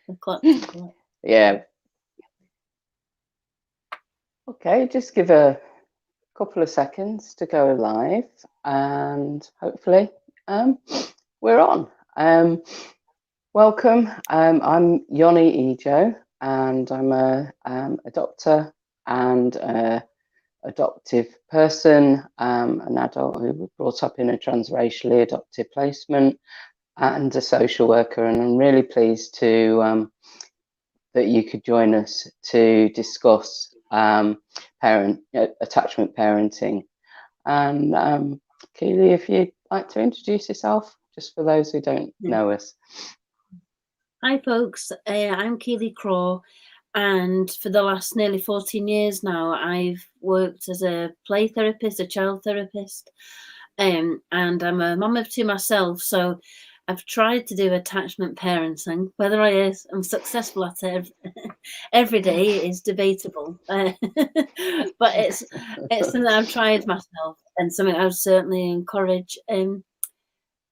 The clock. Yeah. Okay, just give a couple of seconds to go live, and hopefully we're on. Welcome. I'm Yoni Ejo, and I'm a doctor and a adoptive person, an adult who was brought up in a transracially adoptive placement, and a social worker. And I'm really pleased to that you could join us to discuss attachment parenting. And Keeley, if you'd like to introduce yourself, just for those who don't know us. Hi, folks. I'm Keeley Crow, and for the last nearly 14 years now, I've worked as a play therapist, a child therapist, and I'm a mum of two myself. So I've tried to do attachment parenting. Whether I am successful at it every day is debatable, but it's something I've tried myself, and something I would certainly encourage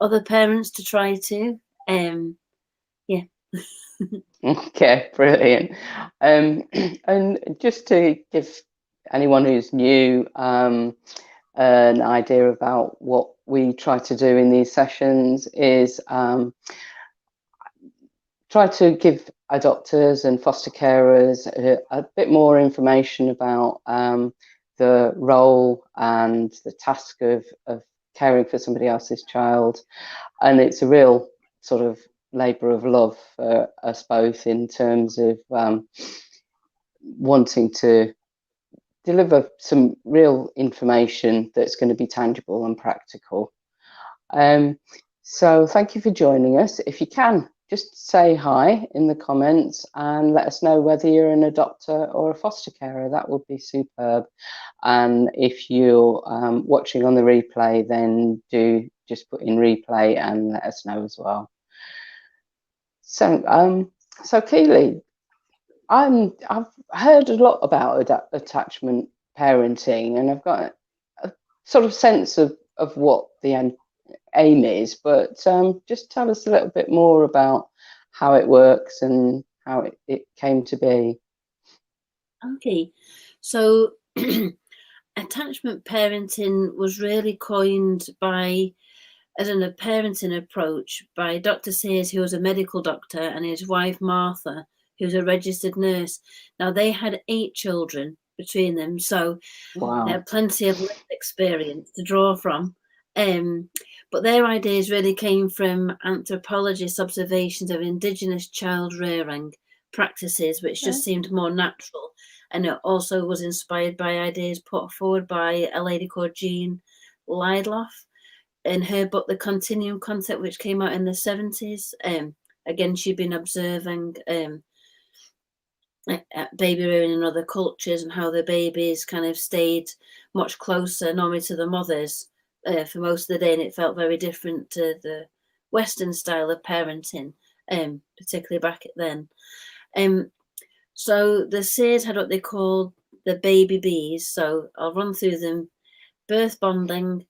other parents to try to. Yeah. Okay, brilliant. And just to give anyone who's new an idea about what we try to do in these sessions is try to give adopters and foster carers a bit more information about the role and the task of caring for somebody else's child. And it's a real sort of labour of love for us both in terms of wanting to deliver some real information that's going to be tangible and practical. So thank you for joining us. If you can, just say hi in the comments and let us know whether you're an adopter or a foster carer. That would be superb. And if you're watching on the replay, then do just put in replay and let us know as well. So Keeley, I've heard a lot about attachment parenting, and I've got a sort of sense of what the aim is, but just tell us a little bit more about how it works and how it came to be. Okay, so attachment parenting was really coined by as a parenting approach by Dr. Sears, who was a medical doctor, and his wife Martha, who was a registered nurse. Now they had 8 children between them, so they had plenty of lived experience to draw from. But their ideas really came from anthropologists' observations of indigenous child rearing practices, which just seemed more natural. And it also was inspired by ideas put forward by a lady called Jean Lidloff in her book, The Continuum Concept, which came out in the 70s. Again, she'd been observing baby rearing in other cultures and how the babies kind of stayed much closer normally to the mothers for most of the day, and it felt very different to the Western style of parenting, particularly back then. So the Sears had what they called the baby bees. So I'll run through them. Birth bonding.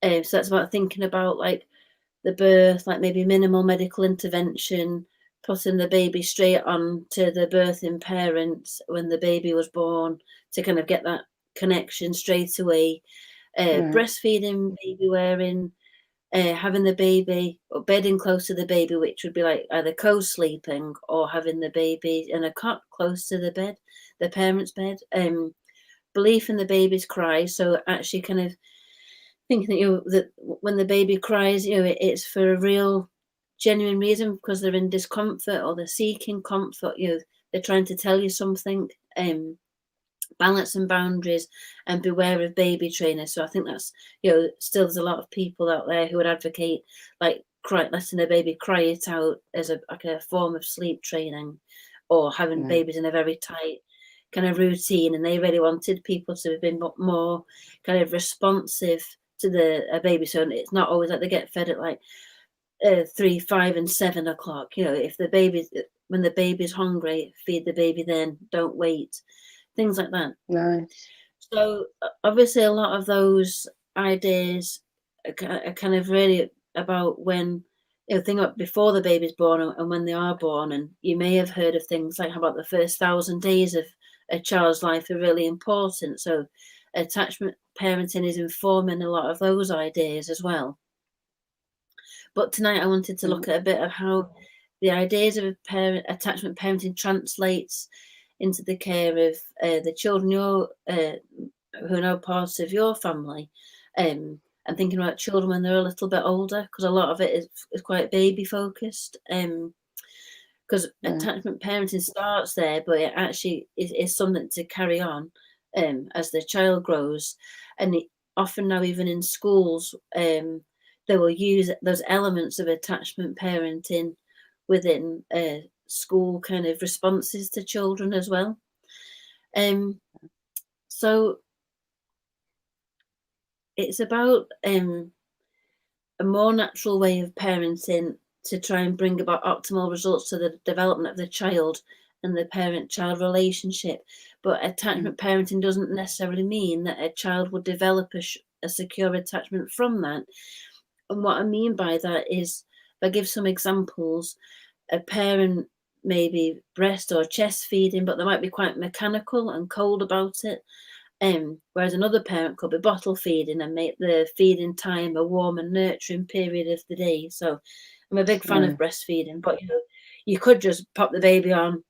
So that's about thinking about like the birth, like maybe minimal medical intervention, putting the baby straight on to the birthing parents when the baby was born to kind of get that connection straight away. Breastfeeding, baby wearing, having the baby or bedding close to the baby, which would be like either co-sleeping or having the baby in a cot close to the bed, the parents' bed. Belief in the baby's cry, so actually kind of thinking that when the baby cries, it's for a real, genuine reason because they're in discomfort or they're seeking comfort. They're trying to tell you something. Balance and boundaries, and beware of baby trainers. So I think that's still there's a lot of people out there who would advocate like letting a baby cry it out as a form of sleep training, or having babies in a very tight kind of routine, and they really wanted people to be more kind of responsive to the baby. So it's not always like they get fed at like 3, 5, and 7 o'clock. If the baby, when the baby's hungry, feed the baby then. Don't wait. Things like that. Nice. So obviously, a lot of those ideas are kind of really about when think about before the baby's born and when they are born, and you may have heard of things like how about the first 1,000 days of a child's life are really important. So attachment parenting is informing a lot of those ideas as well. But tonight I wanted to look at a bit of how the ideas of attachment parenting translates into the care of the children who are now part of your family, and thinking about children when they're a little bit older, because a lot of it is quite baby focused. Because attachment parenting starts there, but it actually is something to carry on as the child grows, and often now even in schools, they will use those elements of attachment parenting within school kind of responses to children as well. So it's about a more natural way of parenting to try and bring about optimal results to the development of the child and the parent-child relationship. But attachment parenting doesn't necessarily mean that a child will develop a secure attachment from that. And what I mean by that is, if I give some examples, a parent may be breast or chest feeding, but they might be quite mechanical and cold about it. Whereas another parent could be bottle feeding and make the feeding time a warm and nurturing period of the day. So I'm a big fan of breastfeeding, but you could just pop the baby on,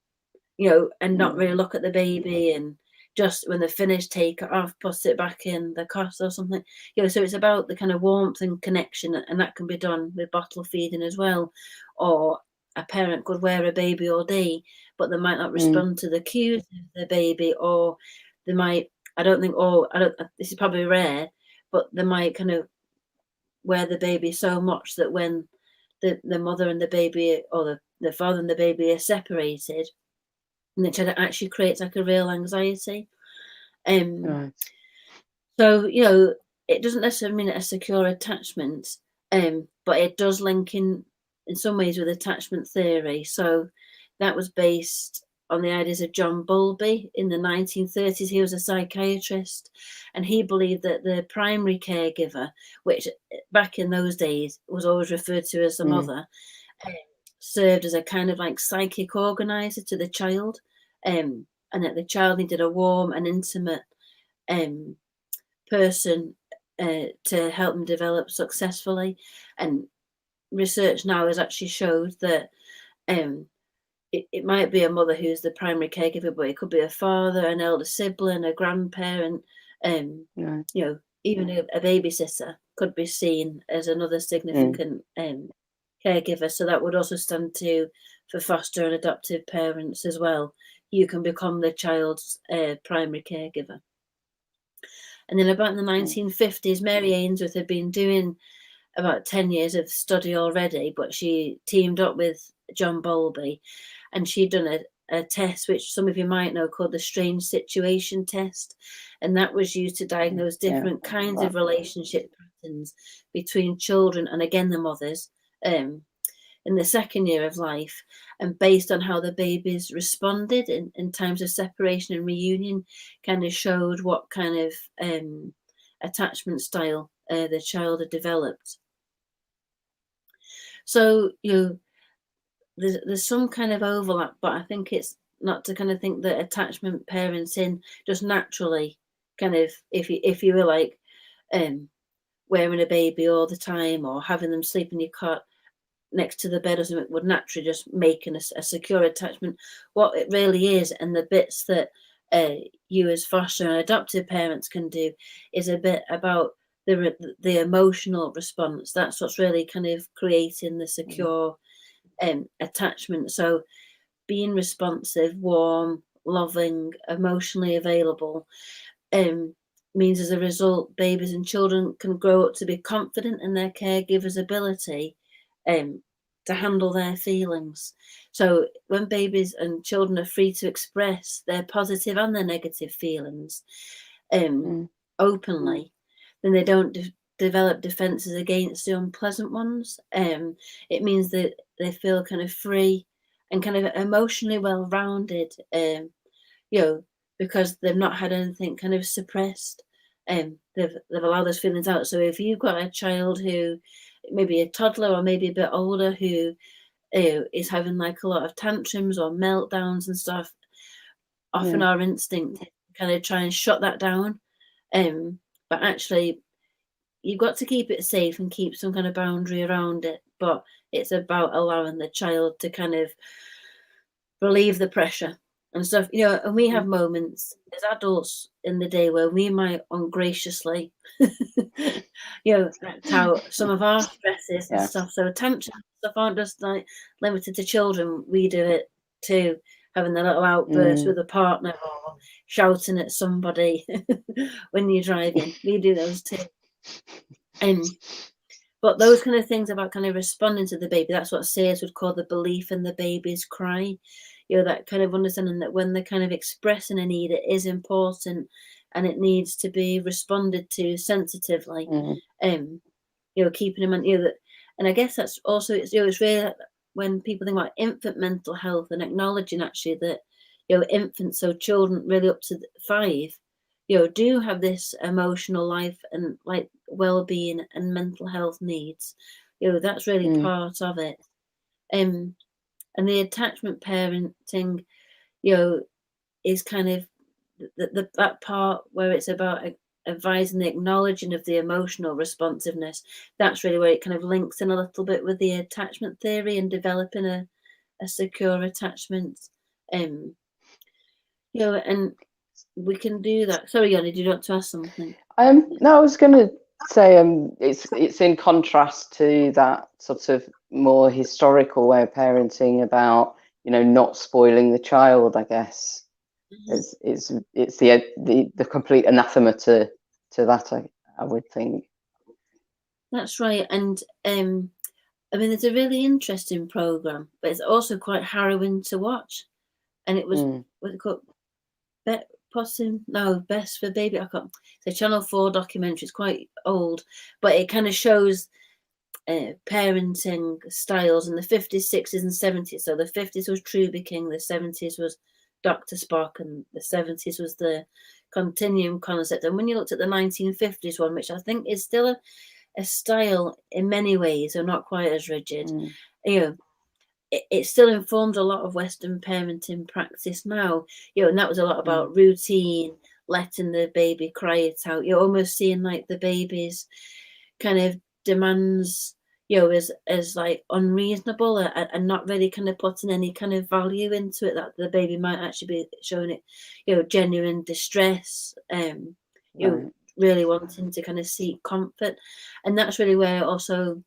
and not really look at the baby, and just when they're finished, take it off, put it back in the cot or something. So it's about the kind of warmth and connection, and that can be done with bottle feeding as well. Or a parent could wear a baby all day, but they might not respond to the cues of the baby, or they might, this is probably rare, but they might kind of wear the baby so much that when the mother and the baby, or the father and the baby are separated, and it actually creates like a real anxiety. Right. So, it doesn't necessarily mean a secure attachment, but it does link in some ways with attachment theory. So that was based on the ideas of John Bowlby in the 1930s. He was a psychiatrist, and he believed that the primary caregiver, which back in those days was always referred to as the mother, served as a kind of like psychic organizer to the child, and that the child needed a warm and intimate person to help them develop successfully. And research now has actually showed that it might be a mother who's the primary caregiver, but it could be a father, an elder sibling, a grandparent, even a babysitter could be seen as another significant caregiver. So that would also stand for foster and adoptive parents as well. You can become the child's primary caregiver. And then about in the 1950s, Mary Ainsworth had been doing about 10 years of study already, but she teamed up with John Bowlby, and she'd done a test, which some of you might know, called the strange situation test. And that was used to diagnose different kinds of relationship patterns between children and, again, the mothers in the second year of life. And based on how the babies responded in times of separation and reunion, kind of showed what kind of attachment style the child had developed. So, there's some kind of overlap, but I think it's not to kind of think that attachment parenting just naturally kind of, if you were like wearing a baby all the time or having them sleep in your cot next to the bed or something, would naturally just make a secure attachment. What it really is, and the bits that you as foster and adoptive parents can do, is a bit about the emotional response. That's what's really kind of creating the secure attachment. So being responsive, warm, loving, emotionally available means as a result, babies and children can grow up to be confident in their caregiver's ability to handle their feelings. So when babies and children are free to express their positive and their negative feelings openly, then they don't develop defenses against the unpleasant ones. It means that they feel kind of free and kind of emotionally well-rounded, because they've not had anything kind of suppressed. They've allowed those feelings out. So if you've got a child who maybe a toddler or maybe a bit older who is having like a lot of tantrums or meltdowns and stuff, often Yeah. our instinct is to kind of try and shut that down. But actually, you've got to keep it safe and keep some kind of boundary around it. But it's about allowing the child to kind of relieve the pressure and stuff, and we have Mm. moments as adults in the day where we might ungraciously, act out some of our stresses and Yes. stuff. So tantrums and stuff aren't just like limited to children. We do it too, having a little outburst Mm. with a partner or shouting at somebody when you're driving. We do those too. But those kind of things about kind of responding to the baby, that's what Sayers would call the belief in the baby's cry. That kind of understanding that when they're kind of expressing a need, it is important and it needs to be responded to sensitively. Mm. Keeping in mind, that, and I guess that's also, it's really when people think about infant mental health and acknowledging actually that, infants, so children really up to 5, do have this emotional life and like well-being and mental health needs. That's really Mm. part of it. And the attachment parenting, is kind of that part where it's about advising the acknowledging of the emotional responsiveness. That's really where it kind of links in a little bit with the attachment theory and developing a secure attachment. Um, and we can do that. Sorry, Yanni, do you want to ask something? No, I was going to say it's in contrast to that sort of more historical way of parenting about not spoiling the child. I guess it's the complete anathema to that. I would think. That's right. And I mean, it's a really interesting program, but it's also quite harrowing to watch. And it was Mm. what it called Best for Baby. I can't. It's a Channel 4 documentary. It's quite old, but it kind of shows parenting styles in the 50s, 60s, and 70s. So the 50s was Truby King, the 70s was Dr. Spock, and the 70s was the continuum concept. And when you looked at the 1950s one, which I think is still a style in many ways, or not quite as rigid, Mm. It still informs a lot of Western parenting practice now, and that was a lot Mm. about routine, letting the baby cry it out. You're almost seeing like the baby's kind of demands, as like unreasonable and not really kind of putting any kind of value into it, that the baby might actually be showing it, genuine distress, Right. really wanting to kind of seek comfort. And that's really where also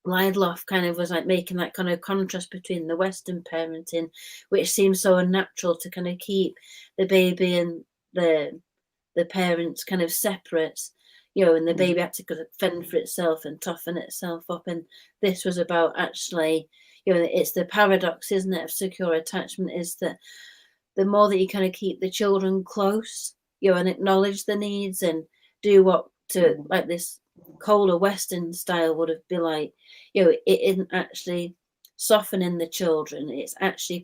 Lidloff kind of was like making that kind of contrast between the Western parenting, which seems so unnatural to kind of keep the baby and the parents kind of separate, and the Mm. baby had to kind of fend for itself and toughen itself up. And this was about actually, it's the paradox, isn't it, of secure attachment, is that the more that you kind of keep the children close, and acknowledge the needs and do what to Mm. like this colder Western style would have been like, it isn't actually softening the children. It's actually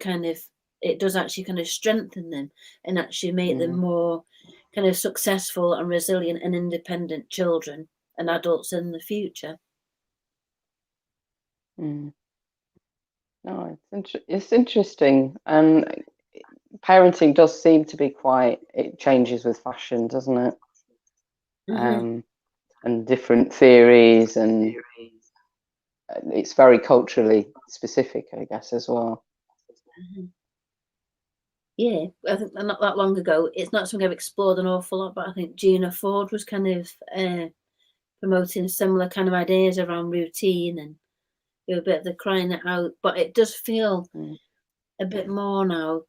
it does actually kind of strengthen them and actually make them Mm. more kind of successful and resilient and independent children and adults in the future. Mm. No, it's interesting, and parenting does seem to be it changes with fashion, doesn't it? Mm-hmm. And different theories, and it's very culturally specific, I guess, as well. Mm-hmm. Yeah, I think not that long ago. It's not something I've explored an awful lot, but I think Gina Ford was kind of promoting similar kind of ideas around routine and a bit of the crying it out. But it does feel Mm. a bit more now,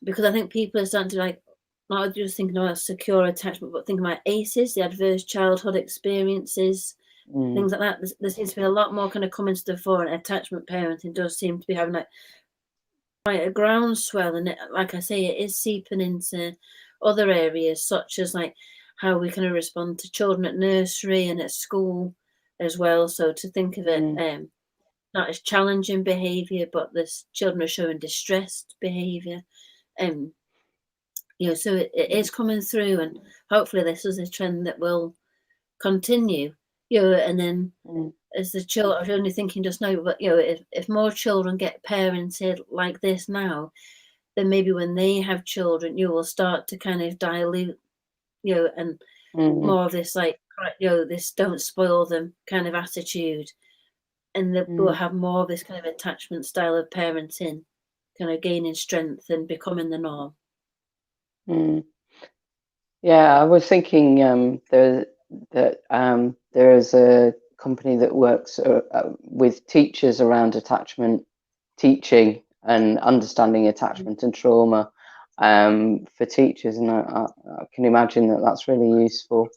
because I think people are starting to like not just thinking about secure attachment, but thinking about ACEs, the adverse childhood experiences, Mm. things like that. There seems to be a lot more kind of coming to the fore, and attachment parenting does seem to be having like quite a groundswell. And like I say, it is seeping into other areas, such as like how we kind of respond to children at nursery and at school as well. So to think of it Mm. not as challenging behaviour, but this children are showing distressed behaviour. Um, so it is coming through, and hopefully this is a trend that will continue. and then as the children, I was only thinking just now, but if more children get parented like this now, then maybe when they have children, you will start to kind of dilute, and more of this like, this don't spoil them kind of attitude, and they will have more of this kind of attachment style of parenting, kind of gaining strength and becoming the norm. Yeah, I was thinking there is a company that works with teachers around attachment teaching and understanding attachment and trauma for teachers, and I can imagine that that's really useful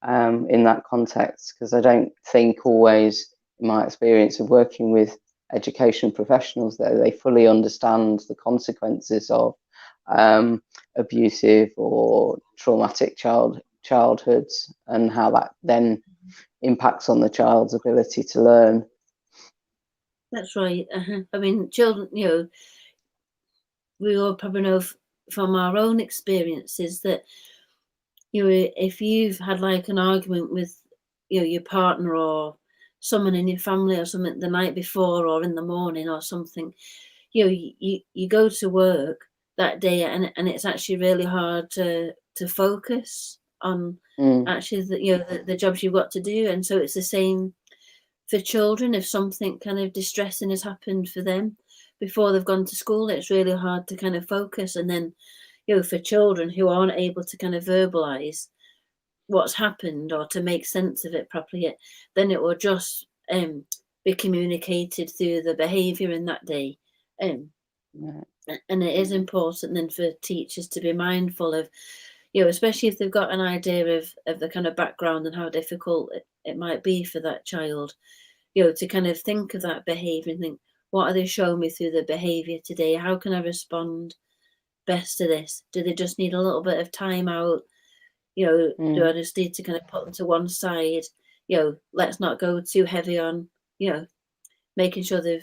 in that context, because I don't think always, in my experience of working with education professionals, that they fully understand the consequences of abusive or traumatic childhoods, and how that then impacts on the child's ability to learn. That's right. I mean, children, we all probably know from our own experiences that, if you've had like an argument with, your partner or someone in your family or something the night before or in the morning or something, you go to work that day, and it's actually really hard to focus on actually the jobs you've got to do. And so it's the same for children. If something kind of distressing has happened for them before they've gone to school, it's really hard to kind of focus. And then, for children who aren't able to kind of verbalize what's happened or to make sense of it properly, then it will just be communicated through the behavior in that day. And it is important then for teachers to be mindful of, especially if they've got an idea of the kind of background and how difficult it might be for that child, to kind of think of that behavior and think, what are they showing me through the behavior today? How can I respond best to this? Do they just need a little bit of time out? Do I just need to kind of put them to one side? Let's not go too heavy on, making sure they're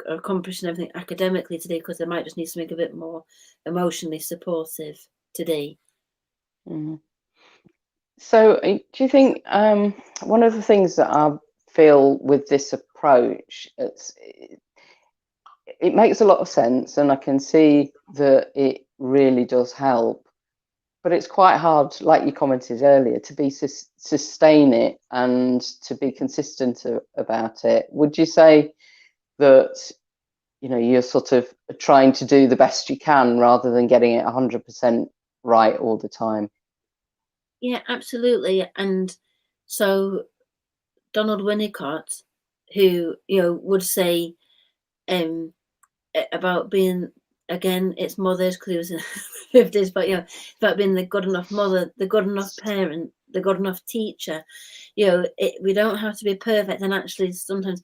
accomplishing everything academically today, because they might just need something a bit more emotionally supportive today. So do you think one of the things that I feel with this approach, it makes a lot of sense, and I can see that it really does help, but it's quite hard, like you commented earlier, to sustain it and to be consistent about it. Would you say that you're sort of trying to do the best you can rather than getting it 100% right all the time? Yeah, absolutely. And so Donald Winnicott, who would say about being, again, it's mothers, because he was in the 50s, but about being the good enough mother, the good enough parent, the good enough teacher. We don't have to be perfect, and actually sometimes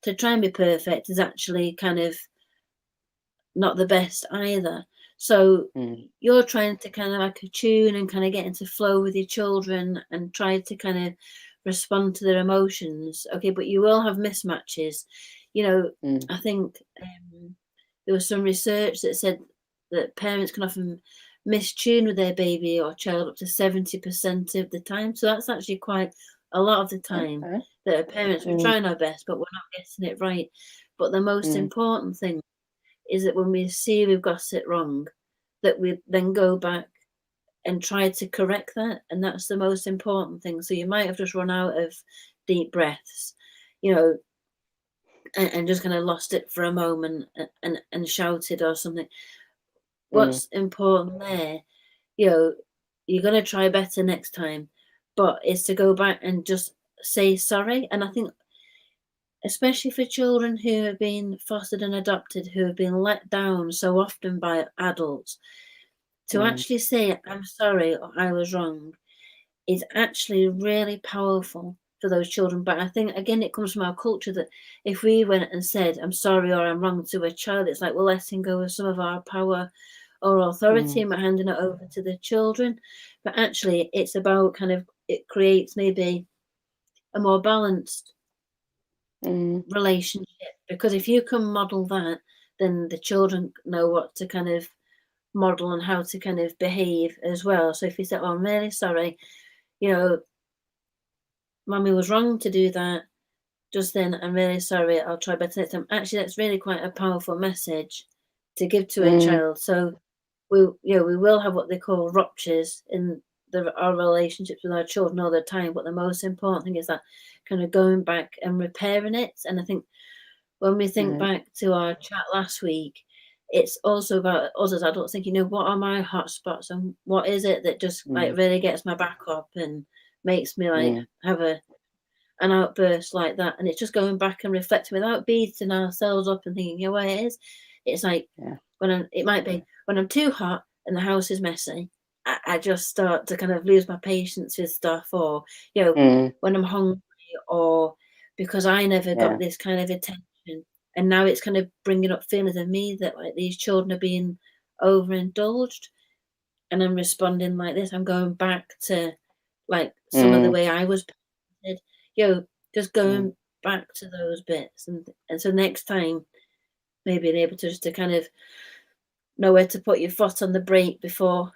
to try and be perfect is actually kind of not the best either. So you're trying to kind of like attune and kind of get into flow with your children and try to kind of respond to their emotions. Okay, but you will have mismatches. I think there was some research that said that parents can often mistune with their baby or child up to 70% of the time. So that's actually quite a lot of the time that parents are trying our best, but we're not getting it right. But the most important thing is that when we see we've got it wrong, that we then go back and try to correct that. And that's the most important thing. So you might have just run out of deep breaths, and just kind of lost it for a moment and shouted or something. What's important there, you're going to try better next time, but it's to go back and just say sorry. And I think, especially for children who have been fostered and adopted, who have been let down so often by adults, to actually say, I'm sorry, or I was wrong, is actually really powerful for those children. But I think, again, it comes from our culture that if we went and said, I'm sorry or I'm wrong to a child, it's like we're letting go of some of our power or authority and we're handing it over to the children. But actually, it's about kind of, it creates maybe a more balanced relationship, because if you can model that, then the children know what to kind of model and how to kind of behave as well. So if you say, oh, I'm really sorry, Mummy was wrong to do that just then. I'm really sorry. I'll try better next time. Actually, that's really quite a powerful message to give to a Mm, child. So we will have what they call ruptures in our relationships with our children all the time. But the most important thing is that kind of going back and repairing it. And I think when we think right. back to our chat last week, it's also about us as adults thinking, what are my hot spots and what is it that just like Mm, really gets my back up and makes me like mm, have an outburst like that. And it's just going back and reflecting without beating ourselves up and thinking, where it is. It's like yeah. it might be when I'm too hot and the house is messy, I just start to kind of lose my patience with stuff, or Mm, when I'm hungry, or because I never got yeah. this kind of attention, and now it's kind of bringing up feelings in me that like these children are being overindulged, and I'm responding like this. I'm going back to like some of the Mm, way I was parented, just mm. going back to those bits, and so next time maybe being able to just to kind of know where to put your foot on the brake before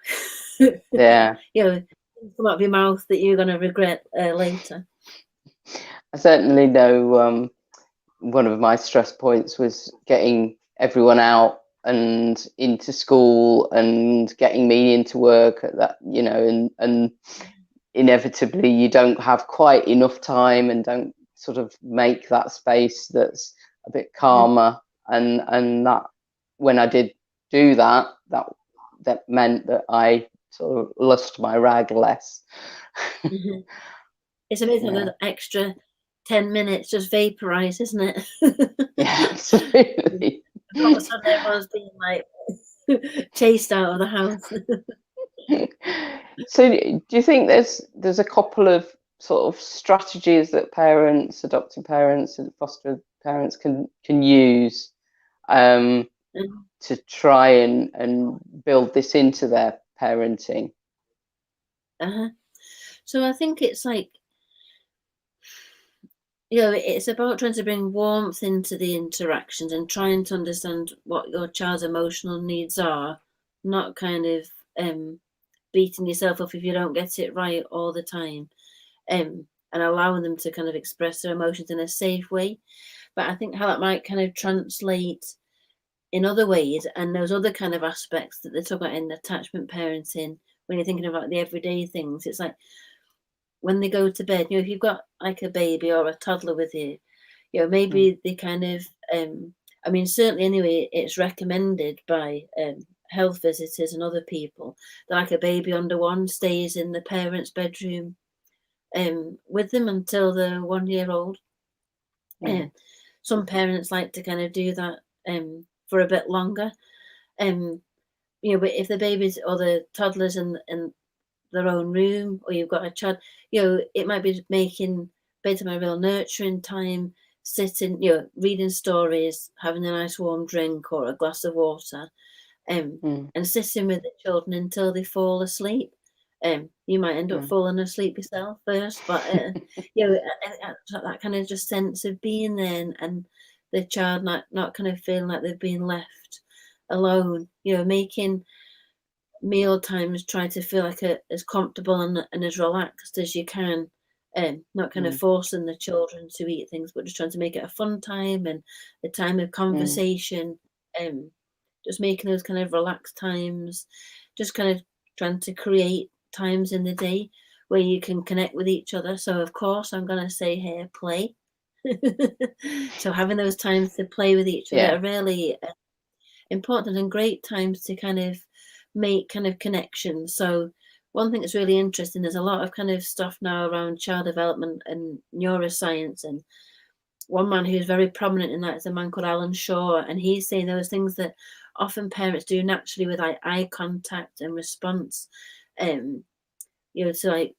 Yeah. things come out of your mouth that you're going to regret later. I certainly know one of my stress points was getting everyone out and into school and getting me into work at that, and inevitably you don't have quite enough time and don't sort of make that space that's a bit Mhm, calmer, and that when I did do that, that meant that I sort of lost my rag less. mhm. It's amazing how Yeah, those extra 10 minutes just vaporize, isn't it? yeah, And absolutely. all of a sudden everyone's being like chased out of the house. So do you think there's a couple of sort of strategies that parents, adoptive parents and foster parents can use um, And, to try and build this into their parenting? uh-huh. So I think it's like, it's about trying to bring warmth into the interactions and trying to understand what your child's emotional needs are, not kind of beating yourself up if you don't get it right all the time, and allowing them to kind of express their emotions in a safe way. But I think how that might kind of translate in other ways, and those other kind of aspects that they talk about in attachment parenting, when you're thinking about the everyday things, it's like when they go to bed, if you've got like a baby or a toddler with you, Mm, maybe they kind of, I mean, certainly anyway, it's recommended by health visitors and other people that like a baby under one stays in the parents' bedroom with them until they're 1 year old. Uh, mm, some parents like to kind of do that for a bit longer. Um, but if the babies or the toddlers in their own room, or you've got a child, it might be making bedtime a real nurturing time, sitting, reading stories, having a nice warm drink or a glass of water, um, mm, and sitting with the children until they fall asleep. You might end up mm, falling asleep yourself first, but that kind of just sense of being there, and the child not kind of feeling like they've been left alone. Making meal times, try to feel like as comfortable and as relaxed as you can. Not kind of mm, forcing the children to eat things, but just trying to make it a fun time and a time of mm, conversation. Um, just making those kind of relaxed times, just kind of trying to create times in the day where you can connect with each other. So, of course, I'm going to say here, play. So, having those times to play with each other yeah. are really important and great times to kind of make kind of connections. So, one thing that's really interesting, there's a lot of kind of stuff now around child development and neuroscience, and one man who's very prominent in that is a man called Alan Shaw, and he's saying those things that often parents do naturally with like eye contact and response, um, to like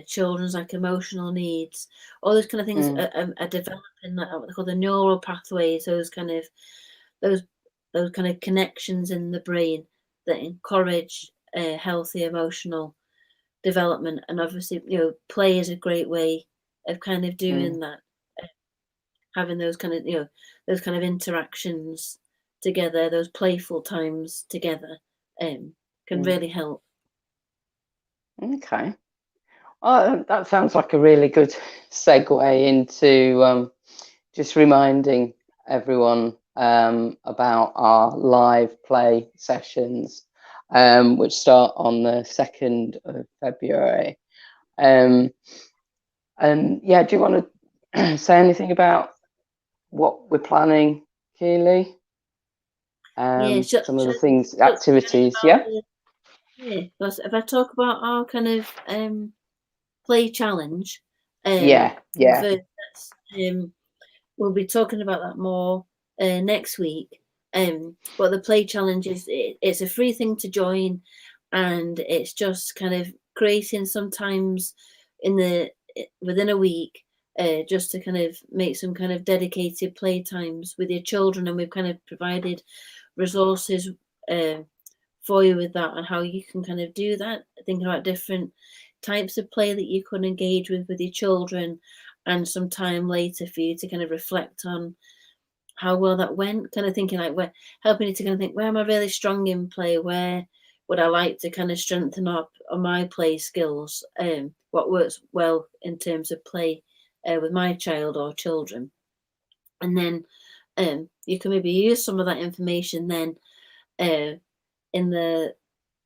children's like emotional needs, all those kind of things Mm, are developing like what they call the neural pathways, those those kind of connections in the brain that encourage healthy emotional development, and obviously play is a great way of kind of mm, doing that, having those kind of those kind of interactions together, those playful times together, can mm. really help. Okay. Oh, that sounds like a really good segue into just reminding everyone about our live play sessions, which start on the 2nd of February. And yeah, do you want to say anything about what we're planning, Keeley? Yeah, Some of the should things, I talk activities, about yeah? the, yeah, if I talk about our kind of play challenge, Yeah, yeah. first, we'll be talking about that more next week. But the play challenge is it's a free thing to join, and it's just kind of creating sometimes within a week, just to kind of make some kind of dedicated play times with your children, and we've kind of provided resources uh, for you with that and how you can kind of do that. Thinking about different types of play that you can engage with your children, and some time later for you to kind of reflect on how well that went. Kind of thinking like where helping you to kind of think, where am I really strong in play? Where would I like to kind of strengthen up on my play skills? What works well in terms of play with my child or children, and then you can maybe use some of that information then uh, in the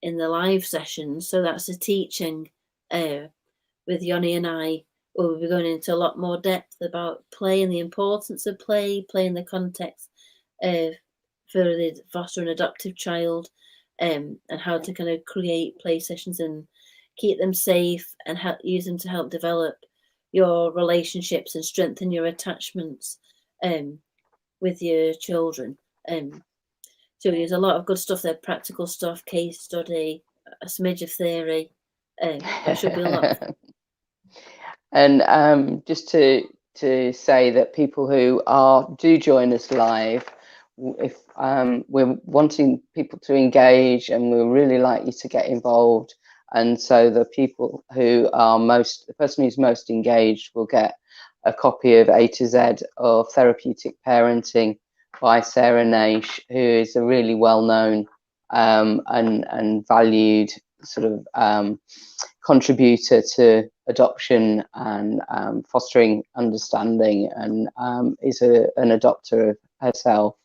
live sessions. So that's the teaching with Yoni and I. We'll be going into a lot more depth about play and the importance of play in the context uh, for the foster and adoptive child, and how to kind of create play sessions and keep them safe and use them to help develop your relationships and strengthen your attachments with your children. So there's a lot of good stuff there, practical stuff, case study, a smidge of theory. But it should be a lot of fun. And just to say that people who do join us live, if we're wanting people to engage, and we really like you to get involved, and so the people who are the person who's most engaged will get a copy of A to Z of Therapeutic Parenting by Sarah Naish, who is a really well-known and valued sort of contributor to adoption and fostering understanding, and is an adopter herself.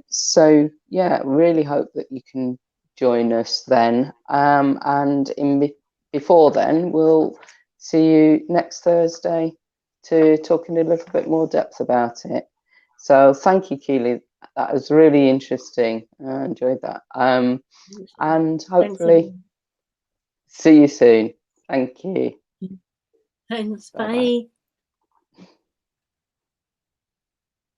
So yeah, really hope that you can join us then. And before then, we'll see you next Thursday to talk in a little bit more depth about it. So thank you, Keeley. That was really interesting. I enjoyed that. And Thanks, hopefully everyone. see you soon. Thank you. Thanks. Bye bye. Bye.